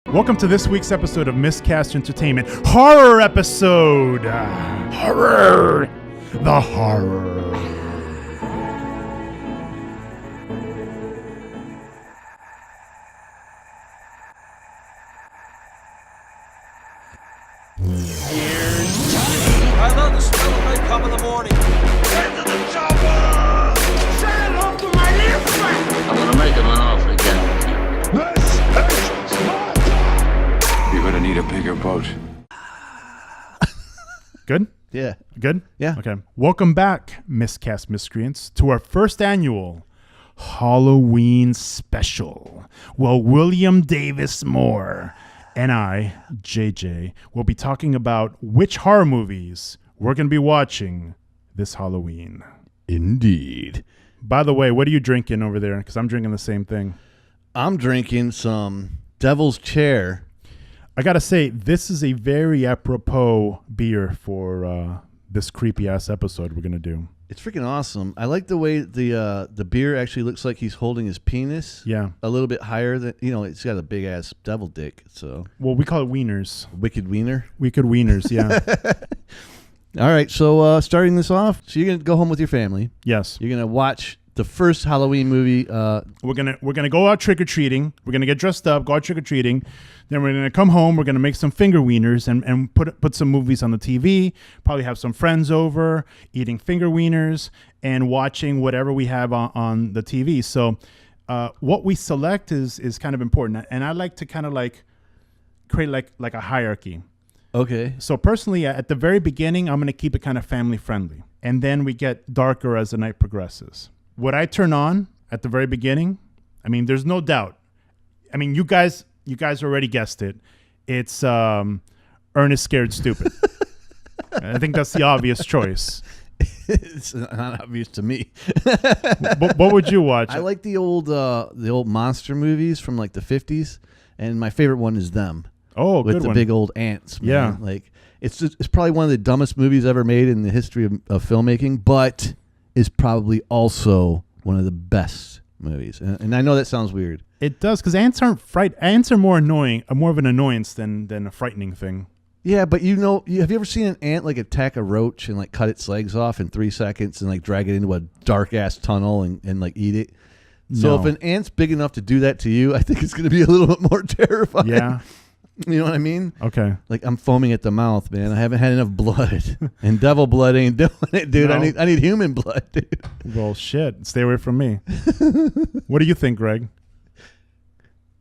Welcome to this week's episode of Miscast Entertainment. Horror episode! Horror! The horror. I love the smell of makeup in the morning. Get to the chopper! Say hello to my little friend! I'm gonna make him an offer again. This is Sparta! You're gonna need a bigger boat. Good? Yeah. Good? Yeah. Okay. Welcome back, Miscast Miscreants, to our first annual Halloween special. Well, William Davis Moore and I, JJ, will be talking about which horror movies we're going to be watching this Halloween. Indeed. By the way, what are you drinking over there? Because I'm drinking the same thing. I'm drinking some Devil's Chair. I got to say, this is a very apropos beer for this creepy-ass episode we're going to do. It's freaking awesome. I like the way the beer actually looks like he's holding his penis. Yeah. A little bit higher than, it's got a big-ass devil dick, so. Well, we call it wieners. Wicked wiener. Wicked wieners, yeah. All right, so starting this off, so you're going to go home with your family. Yes. You're going to watch the first Halloween movie. We're gonna go out trick-or-treating. We're going to get dressed up, go out trick-or-treating. Then we're going to come home. We're going to make some finger wieners and put some movies on the TV. Probably have some friends over, eating finger wieners and watching whatever we have on the TV. So what we select is kind of important. And I like to kind of like create like a hierarchy. Okay. So personally, at the very beginning, I'm going to keep it kind of family friendly. And then we get darker as the night progresses. What I turn on at the very beginning, I mean, there's no doubt. I mean, you guys already guessed it. It's Ernest Scared Stupid. I think that's the obvious choice. It's not obvious to me. What would you watch? I like the old monster movies from like the 50s, and my favorite one is Them. Oh, with good the one. big old ants. Man. Yeah, like it's probably one of the dumbest movies ever made in the history of filmmaking, but is probably also one of the best movies. And I know that sounds weird. It does, because ants are more annoying, more of an annoyance than a frightening thing. Yeah, but have you ever seen an ant like attack a roach and like cut its legs off in 3 seconds and like drag it into a dark ass tunnel and like eat it? So No. if an ant's big enough to do that to you, I think it's going to be a little bit more terrifying. Yeah. You know what I mean? Okay. Like I'm foaming at the mouth, man. I haven't had enough blood, and devil blood ain't doing it, dude. No. I need human blood, dude. Well, shit. Stay away from me. What do you think, Greg?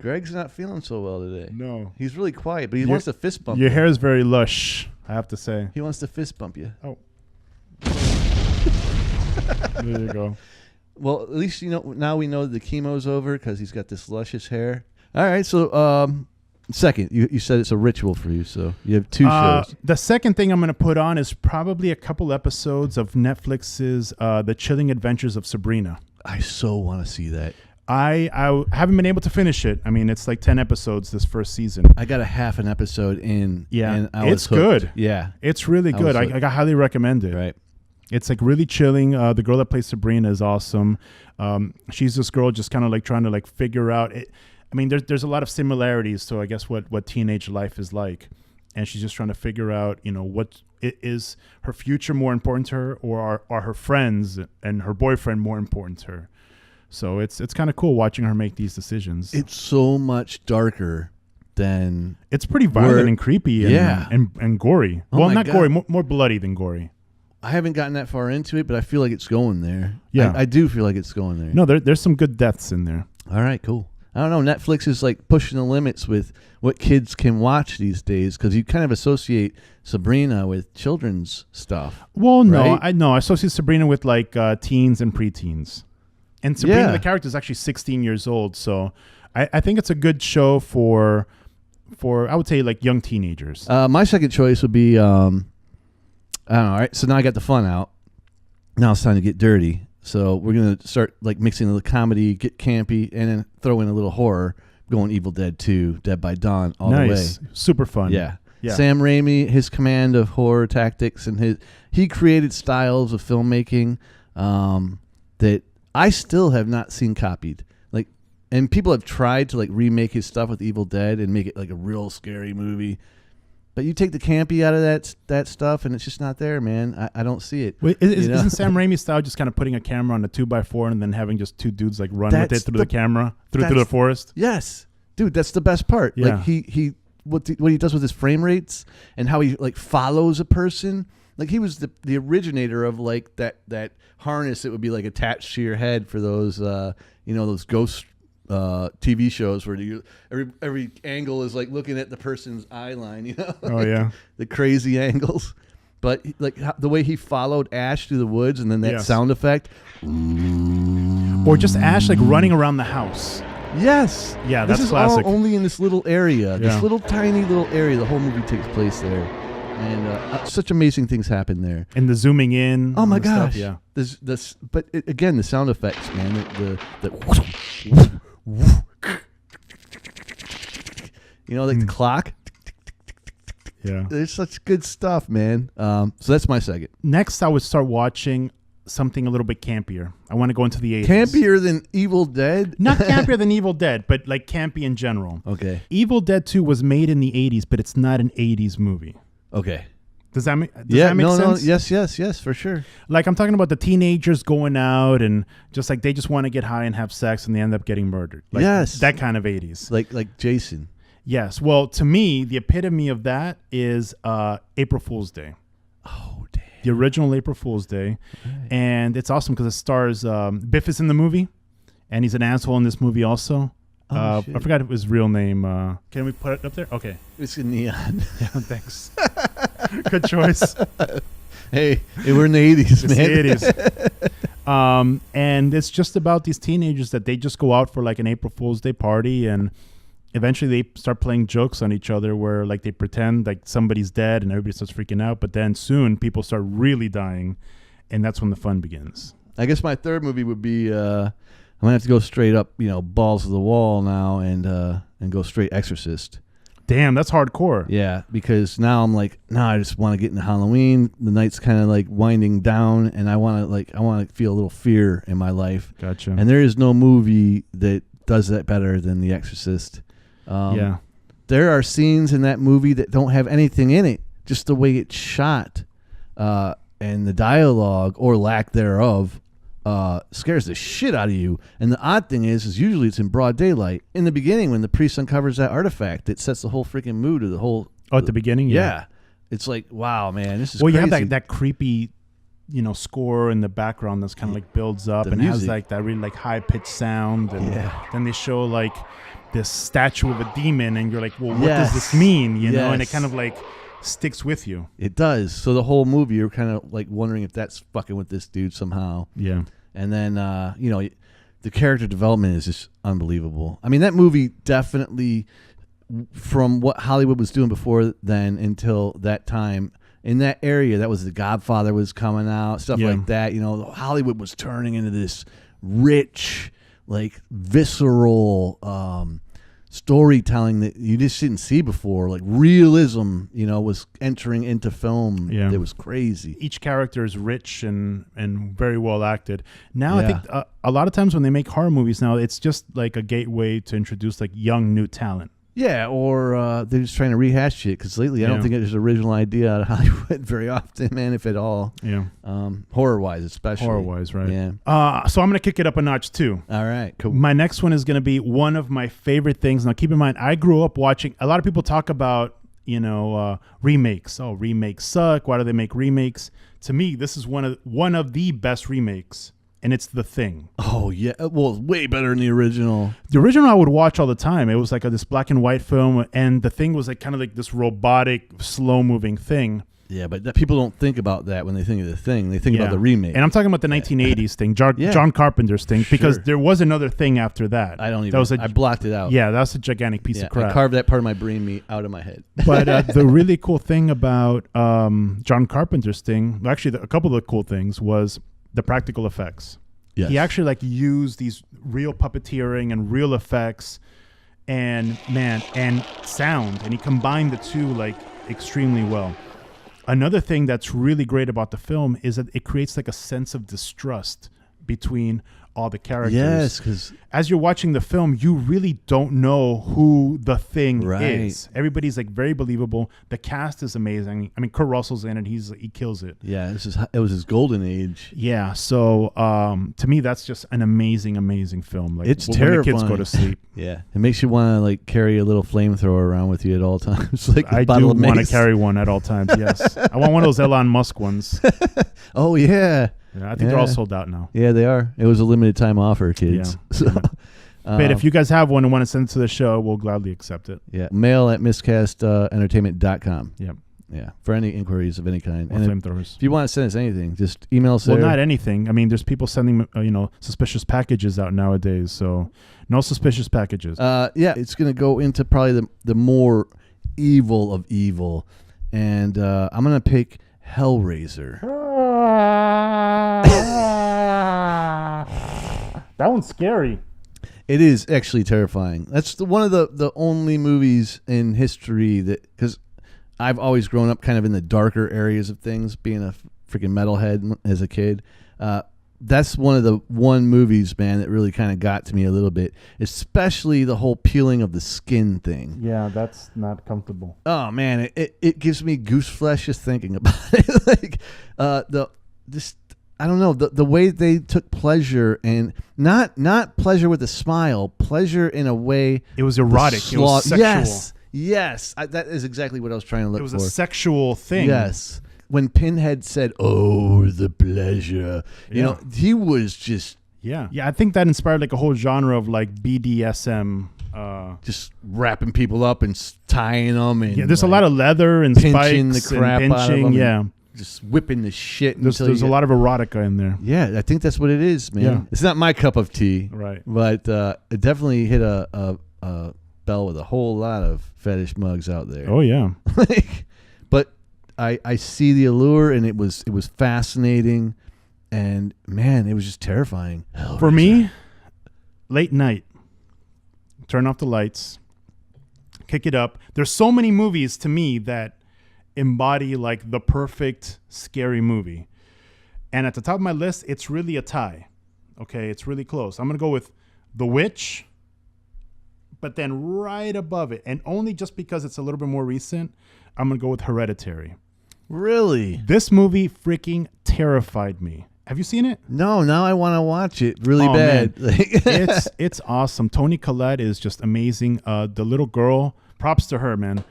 Greg's not feeling so well today. No. He's really quiet, but he wants to fist bump Your you. hair is very lush, I have to say. He wants to fist bump you. Oh. There you go. Well, at least now we know the chemo's over because he's got this luscious hair. All right, so second, you said it's a ritual for you, so you have 2 shows. The second thing I'm going to put on is probably a couple episodes of Netflix's The Chilling Adventures of Sabrina. I so want to see that. I haven't been able to finish it. I mean, it's like 10 episodes this first season. I got a half an episode in. Yeah, and I was it's hooked. good. Yeah, It's really good. I highly recommend it. right. It's like really chilling. The girl that plays Sabrina is awesome. She's this girl just kind of like trying to like figure out it. I mean, there's a lot of similarities to, I guess, what teenage life is like. And she's just trying to figure out, what is her future more important to her, or are her friends and her boyfriend more important to her? So it's kind of cool watching her make these decisions. It's so much darker than. It's pretty violent and creepy and, Yeah. and gory. Oh well, my not God. gory, more bloody than gory. I haven't gotten that far into it, but I feel like it's going there. Yeah. I do feel like it's going there. No, there's some good deaths in there. All right, cool. I don't know. Netflix is like pushing the limits with what kids can watch these days because you kind of associate Sabrina with children's stuff. Well, no, right? I associate Sabrina with like teens and preteens. And Sabrina, Yeah. the character, is actually 16 years old. So I think it's a good show for I would say like young teenagers. My second choice would be, I don't know. All right, so now I got the fun out. Now it's time to get dirty. So we're going to start like mixing a little comedy, get campy, and then throw in a little horror, going Evil Dead 2, Dead by Dawn, all Nice. the way. Super fun. Yeah. Yeah. Sam Raimi, his command of horror tactics, and he created styles of filmmaking that I still have not seen copied. Like And people have tried to like remake his stuff with Evil Dead and make it like a real scary movie. But you take the campy out of that stuff, and it's just not there, man. I don't see it. Wait, isn't Sam Raimi's style just kind of putting a camera on a 2x4 and then having just two dudes like run with it through the camera through the forest? Yes, dude, that's the best part. Yeah. Like what he does with his frame rates and how he like follows a person. Like he was the originator of like that harness that would be like attached to your head for those those ghost TV shows where every angle is like looking at the person's eye line, you know? Oh yeah, the crazy angles. But like the way he followed Ash through the woods, and then that sound effect, or just Ash like running around the house. Yes, yeah, that's this is classic. all only in this little area, this little tiny little area. The whole movie takes place there, and such amazing things happen there. And the zooming in. Oh my gosh, stuff, yeah. But again, the sound effects, man. The like the clock. Yeah, there's such good stuff, man. So that's my second. Next, I would start watching something a little bit campier. I want to go into the 80s. Campier than Evil Dead? Not campier than Evil Dead, but like campy in general. Okay. Evil Dead 2 was made in the 80s, but it's not an 80s movie. Okay. Does that make sense? Yes, for sure. Like I'm talking about the teenagers going out and just like they just want to get high and have sex and they end up getting murdered. Like, yes. That kind of 80s. Like Jason. Yes. Well, to me, the epitome of that is April Fool's Day. Oh, damn. The original April Fool's Day. Right. And it's awesome because it stars Biff is in the movie and he's an asshole in this movie also. I forgot his real name. Can we put it up there? Okay. It's in neon. Yeah, thanks. Good choice. Hey, we're in the 80s, man. It's the 80s. And it's just about these teenagers that they just go out for like an April Fool's Day party, and eventually they start playing jokes on each other where like they pretend like somebody's dead and everybody starts freaking out. But then soon people start really dying, and that's when the fun begins. I guess my third movie would be I'm gonna have to go straight up, balls to the wall now, and go straight Exorcist. Damn, that's hardcore. Yeah, because now I'm like, I just want to get into Halloween. The night's kind of like winding down, and I want to feel a little fear in my life. Gotcha. And there is no movie that does that better than The Exorcist. Yeah, there are scenes in that movie that don't have anything in it, just the way it's shot, and the dialogue or lack thereof. Scares the shit out of you. And the odd thing is usually it's in broad daylight. In the beginning, when the priest uncovers that artifact, it sets the whole freaking mood of the whole. Oh, at the beginning, yeah. It's like, wow, man, this is. Well, crazy. you have that creepy, score in the background that's kind of like builds up and has like that really like high pitched sound, and then they show like this statue of a demon, and you're like, well, what does this mean? You know, and it kind of like sticks with you. It does. So the whole movie, you're kind of like wondering if that's fucking with this dude somehow. Yeah. And then, the character development is just unbelievable. I mean, that movie definitely, from what Hollywood was doing before then until that time, in that area, that was The Godfather was coming out, stuff like that. Hollywood was turning into this rich, like visceral storytelling that you just didn't see before. Like realism, was entering into film. Yeah. It was crazy. Each character is rich and very well acted. Now I think a lot of times when they make horror movies now, it's just like a gateway to introduce like young new talent. Yeah, or they're just trying to rehash shit, because lately I don't think there's an original idea out of Hollywood very often, man, if at all. Yeah. Horror-wise, especially. Horror-wise, right. Yeah. So I'm going to kick it up a notch, too. All right, cool. My next one is going to be one of my favorite things. Now, keep in mind, I grew up watching, a lot of people talk about, remakes. Oh, remakes suck. Why do they make remakes? To me, this is one of the best remakes. And it's The Thing. Oh, yeah. Well, it's way better than the original. The original I would watch all the time. It was like this black and white film, and The Thing was like kind of like this robotic, slow-moving thing. Yeah, but people don't think about that when they think of The Thing. They think about the remake. And I'm talking about the 1980s thing, John Carpenter's thing, because there was another thing after that. I don't even. I blocked it out. Yeah, that's a gigantic piece of crap. I carved that part of my brain meat out of my head. But the really cool thing about John Carpenter's thing, actually, a couple of the cool things was the practical effects. Yes. He actually like used these real puppeteering and real effects and sound, and he combined the two like extremely well. Another thing that's really great about the film is that it creates like a sense of distrust between all the characters. Yes, because as you're watching the film, you really don't know who the thing is. Everybody's like very believable. The cast is amazing. I mean, Kurt Russell's in it. He kills it. yeah, it was his golden age. Yeah. So to me, that's just an amazing, amazing film. Like It's when terrifying. the kids go to sleep. Yeah, it makes you want to like carry a little flamethrower around with you at all times. Like a I do bottle of want to mace. carry one at all times. Yes, I want one of those Elon Musk ones. Oh yeah. Yeah, I think they're all sold out now. Yeah, they are. It was a limited time offer, kids. Yeah. So, But if you guys have one and want to send it to the show, we'll gladly accept it. yeah, mail at miscastentertainment.com. Yep. Yeah, for any inquiries of any kind. Or And flamethrowers. if you want to send us anything, just email us Well, there. not anything. I mean, there's people sending suspicious packages out nowadays. So no suspicious packages. Yeah, it's going to go into probably the more evil of evil. And I'm going to pick Hellraiser. That one's scary. It is actually terrifying. That's one of the only movies in history that, because I've always grown up kind of in the darker areas of things, being a freaking metalhead as a kid. That's one of the movies, man, that really kind of got to me a little bit, especially the whole peeling of the skin thing. Yeah, that's not comfortable. Oh man, it gives me goose flesh just thinking about it. Like I don't know, the way they took pleasure, and not pleasure with a smile, pleasure in a way. It was erotic. It was sexual. Yes, that is exactly what I was trying to look for. It was a sexual thing. Yes. When Pinhead said, "Oh, the pleasure," you know, he was just yeah. I think that inspired like a whole genre of like BDSM. Just wrapping people up and tying them, and There's like a lot of leather and pinching spikes the crap and out of pinching. them. Yeah, just whipping the shit. there's a lot of erotica in there. Yeah, I think that's what it is, man. Yeah. It's not my cup of tea, Right. But it definitely hit a bell with a whole lot of fetish mugs out there. Oh yeah. But I see the allure, and it was fascinating, and man, it was just terrifying. For me, late night, turn off the lights, kick it up. There's so many movies to me that embody like the perfect scary movie. And at the top of my list, it's really a tie. Okay, it's really close. I'm going to go with The Witch, but then right above it, and only just because it's a little bit more recent, I'm going to go with Hereditary. Really? This movie freaking terrified me. Have you seen it? No, now I want to watch it really bad. It's awesome. Toni Collette is just amazing. The little girl, props to her, man.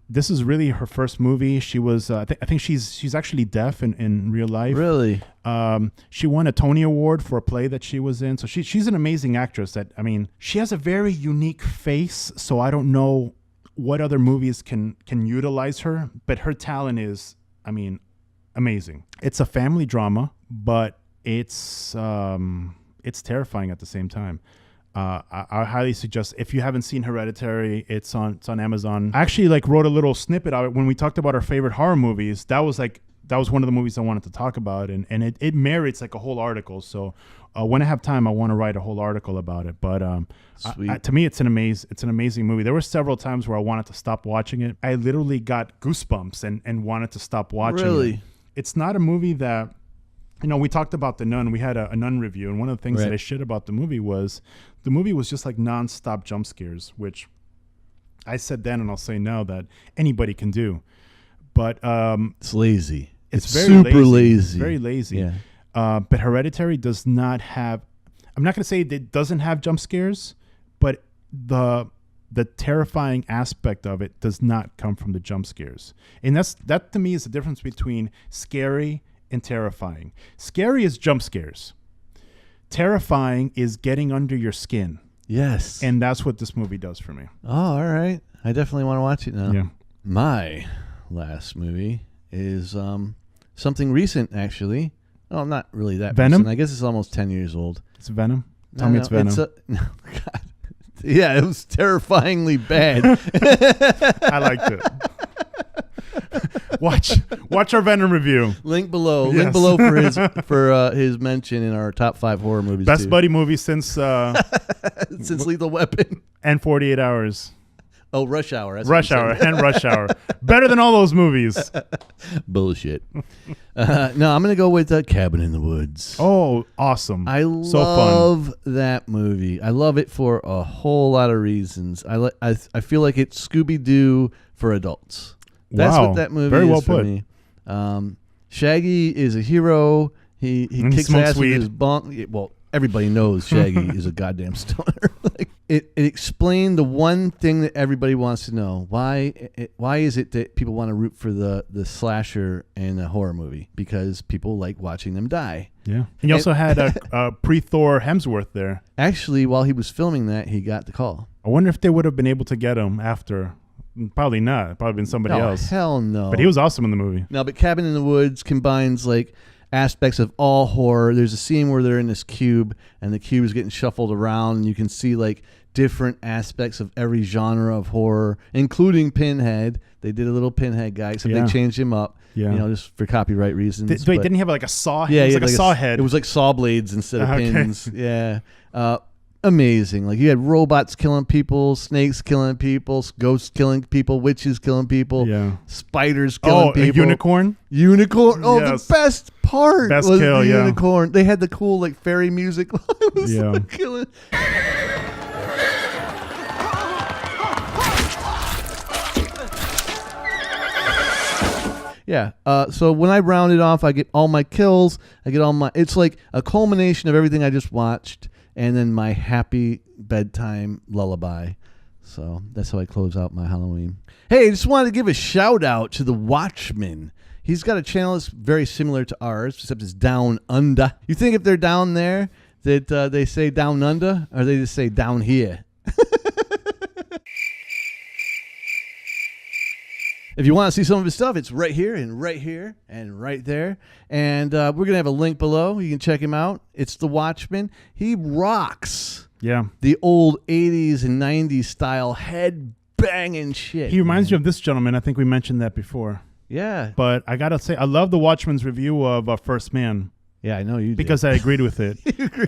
This is really her first movie. She was, I think she's actually deaf in real life. Really? She won a Tony Award for a play that she was in. So she's an amazing actress. She has a very unique face. So I don't know what other movies can utilize her, but her talent is, amazing. It's a family drama, but it's terrifying at the same time. I highly suggest, if you haven't seen Hereditary, it's on Amazon. I actually wrote a little snippet of it when we talked about our favorite horror movies. That was one of the movies I wanted to talk about, and it merits like a whole article. So when I have time, I want to write a whole article about it. But to me, it's an amazing movie. There were several times where I wanted to stop watching it. I literally got goosebumps and wanted to stop watching Really? it. It's not a movie that, we talked about The Nun. We had a Nun review, and one of the things that I shit about the movie was just like nonstop jump scares, which I said then and I'll say now that anybody can do. But it's lazy. It's very super lazy. Very lazy. Yeah. But Hereditary does not have, I'm not going to say it doesn't have jump scares, but the terrifying aspect of it does not come from the jump scares. And that to me is the difference between scary and terrifying. Scary is jump scares. Terrifying is getting under your skin. Yes. And that's what this movie does for me. Oh, all right. I definitely want to watch it now. Yeah. My last movie is something recent, actually. Oh, not really that Venom? recent. I guess it's almost 10 years old. It's Venom? Tell me it's Venom. No, God. Yeah, it was terrifyingly bad. I liked it. Watch our Venom review. Link below. Yes. Link below for his mention in our top 5 horror movies. Best too. buddy movie since Since Lethal Weapon and 48 Hours. Oh, Rush Hour. That's what Rush you Hour said. and Rush Hour. Better than all those movies. Bullshit. No, I'm going to go with Cabin in the Woods. Oh, awesome. I so love fun. that movie. I love it for a whole lot of reasons. I feel like it's Scooby-Doo for adults. That's Wow. what that movie Very is well for put. me. Shaggy is a hero. He And he kicks smokes ass with weed. his bunk. Well, everybody knows Shaggy is a goddamn stoner. Like it explained the one thing that everybody wants to know. Why is it that people want to root for the slasher in a horror movie? Because people like watching them die. Yeah. And you also had a pre-Thor Hemsworth there. Actually, while he was filming that, he got the call. I wonder if they would have been able to get him after. Probably not. Probably been somebody else. Hell no. But he was awesome in the movie. No, but Cabin in the Woods combines like aspects of all horror. There's a scene where they're in this cube and the cube is getting shuffled around and you can see like different aspects of every genre of horror, including Pinhead. They did a little Pinhead guy, except Yeah. they changed him up, Yeah. just for copyright reasons. Wait, but- didn't he have like a saw? yeah, it was he like had a saw head. It was like saw blades instead of Okay. pins. Yeah. Amazing. Like you had robots killing people, snakes killing people, ghosts killing people, witches killing people, Yeah. spiders killing Oh, a people. unicorn? Unicorn. Oh, Yes. the best part Best was kill, the yeah. unicorn. They had the cool like fairy music. It was Yeah. like killing. Yeah. So when I round it off, I get all my kills. I get all my. It's like a culmination of everything I just watched, and then my happy bedtime lullaby. So that's how I close out my Halloween. Hey, I just wanted to give a shout out to the Watchman. He's got a channel that's very similar to ours, except it's down under. You think if they're down there that they say down under, or they just say down here? If you want to see some of his stuff, it's right here and right here and right there. And we're going to have a link below. You can check him out. It's The Watchman. He rocks Yeah. the old 80s and 90s style head banging shit. He reminds you of this gentleman. I think we mentioned that before. Yeah. But I got to say, I love the Watchman's review of First Man Yeah, I know you do. because I agreed with it.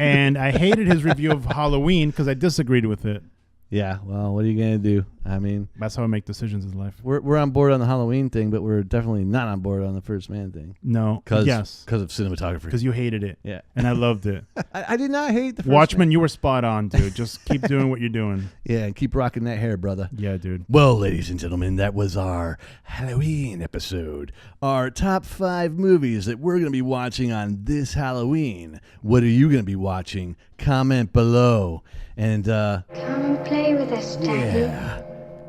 And I hated his review of Halloween because I disagreed with it. Yeah, well, what are you going to do? I mean, That's how I make decisions in life. we're on board on the Halloween thing, but we're definitely not on board on the First Man thing. No. Because Yes. of cinematography. Because you hated it. Yeah. And I loved it. I did not hate the First Watchman, Man. you were spot on, dude. Just keep doing what you're doing. Yeah, and keep rocking that hair, brother. Yeah, dude. Well, ladies and gentlemen, that was our Halloween episode. Our top 5 movies that we're going to be watching on this Halloween. What are you going to be watching? Comment below. And, Come play with us, Daddy. yeah.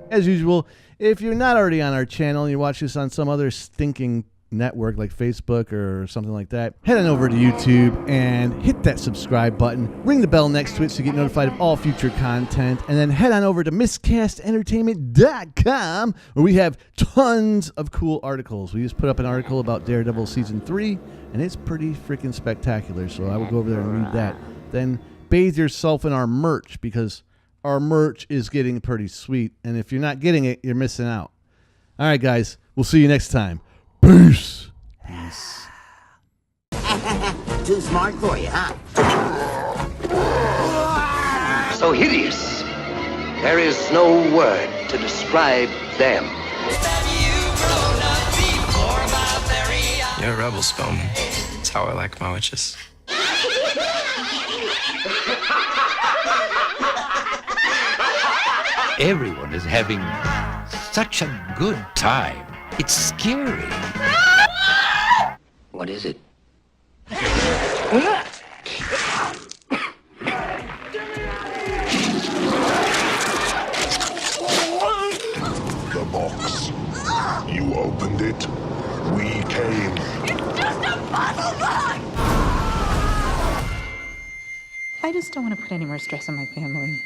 As usual, if you're not already on our channel and you watch this on some other stinking network like Facebook or something like that, head on over to YouTube and hit that subscribe button. Ring the bell next to it so you get notified of all future content. And then head on over to miscastentertainment.com where we have tons of cool articles. We just put up an article about Daredevil Season 3, and it's pretty freaking spectacular. So I will go over there and read that. Then bathe yourself in our merch because our merch is getting pretty sweet. And if you're not getting it, you're missing out. All right, guys. We'll see you next time. Peace. Too smart for you, huh? So hideous. There is no word to describe them. You're a rebel, Spellman. That's how I like my witches. Everyone is having such a good time. It's scary. What is it? The box. You opened it. We came. I just don't want to put any more stress on my family.